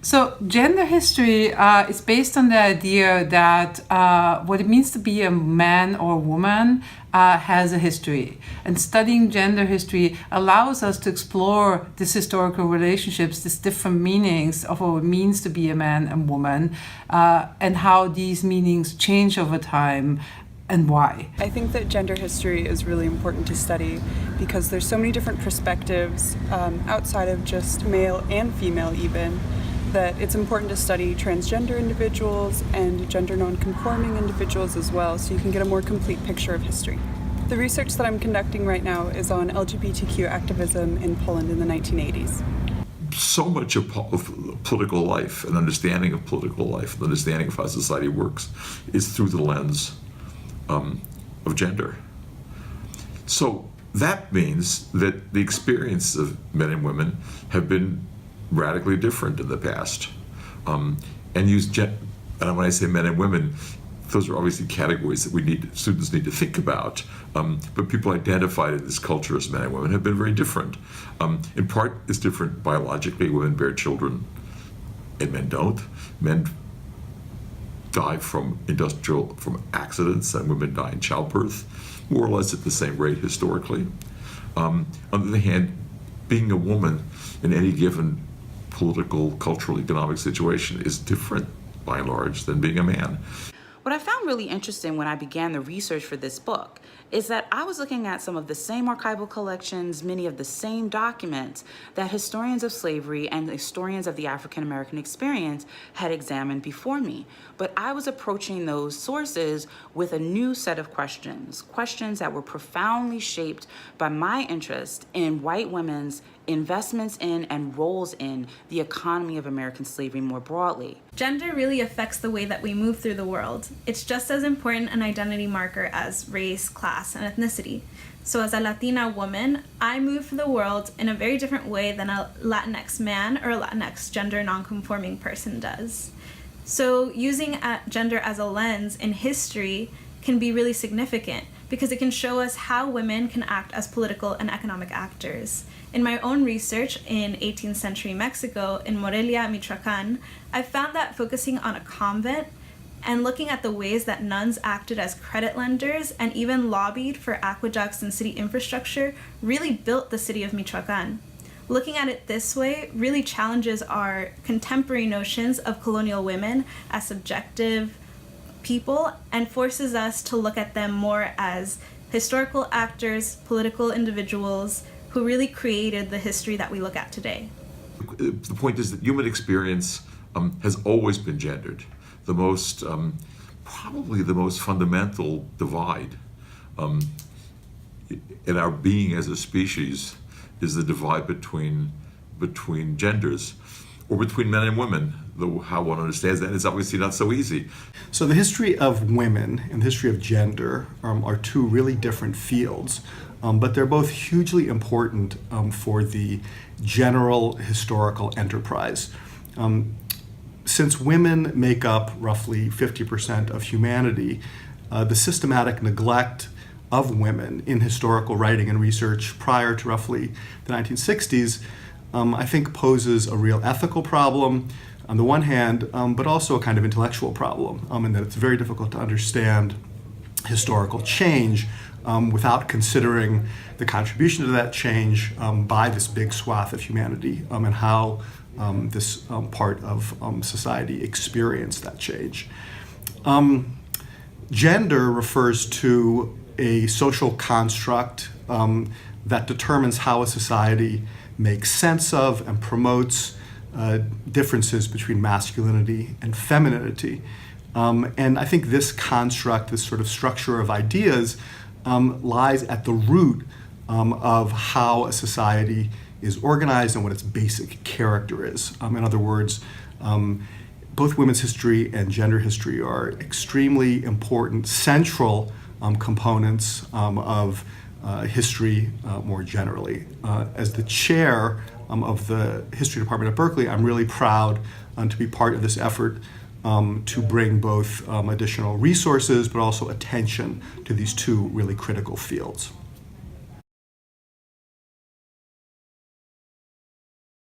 So gender history is based on the idea that what it means to be a man or a woman has a history. And studying gender history allows us to explore these historical relationships, these different meanings of what it means to be a man and woman, and how these meanings change over time. And why? I think that gender history is really important to study because there's so many different perspectives outside of just male and female even, that it's important to study transgender individuals and gender non-conforming individuals as well, so you can get a more complete picture of history. The research that I'm conducting right now is on LGBTQ activism in Poland in the 1980s. So much of political life and understanding of political life, and understanding of how society works, is through the lens of gender. So that means that the experiences of men and women have been radically different in the past. And when I say men and women, those are obviously categories that students need to think about. But people identified in this culture as men and women have been very different. In part, it's different biologically. Women bear children and men don't. Men die from accidents, and women die in childbirth, more or less at the same rate historically. On the other hand, being a woman in any given political, cultural, economic situation is different, by and large, than being a man. What I found really interesting when I began the research for this book is that I was looking at some of the same archival collections, many of the same documents that historians of slavery and historians of the African American experience had examined before me. But I was approaching those sources with a new set of questions that were profoundly shaped by my interest in white women's investments in and roles in the economy of American slavery more broadly. Gender really affects the way that we move through the world. It's just as important an identity marker as race, class, and ethnicity. So as a Latina woman, I move through the world in a very different way than a Latinx man or a Latinx gender nonconforming person does. So using gender as a lens in history can be really significant because it can show us how women can act as political and economic actors. In my own research in 18th century Mexico, in Morelia, Michoacan, I found that focusing on a convent and looking at the ways that nuns acted as credit lenders and even lobbied for aqueducts and city infrastructure really built the city of Michoacan. Looking at it this way really challenges our contemporary notions of colonial women as subjective people and forces us to look at them more as historical actors, political individuals who really created the history that we look at today. The point is that human experience has always been gendered. The most, probably the most fundamental divide in our being as a species is the divide between genders, or between men and women. Though how one understands that is obviously not so easy. So the history of women and the history of gender are two really different fields, but they're both hugely important for the general historical enterprise. Since women make up roughly 50% of humanity, the systematic neglect of women in historical writing and research prior to roughly the 1960s, I think poses a real ethical problem on the one hand, but also a kind of intellectual problem, in that it's very difficult to understand historical change without considering the contribution to that change by this big swath of humanity and how this part of society experienced that change. Gender refers to a social construct that determines how a society makes sense of and promotes differences between masculinity and femininity. And I think this construct, this sort of structure of ideas, lies at the root of how a society is organized and what its basic character is. In other words, both women's history and gender history are extremely important, central components of history more generally. As the chair of the history department at Berkeley, I'm really proud to be part of this effort to bring both additional resources but also attention to these two really critical fields.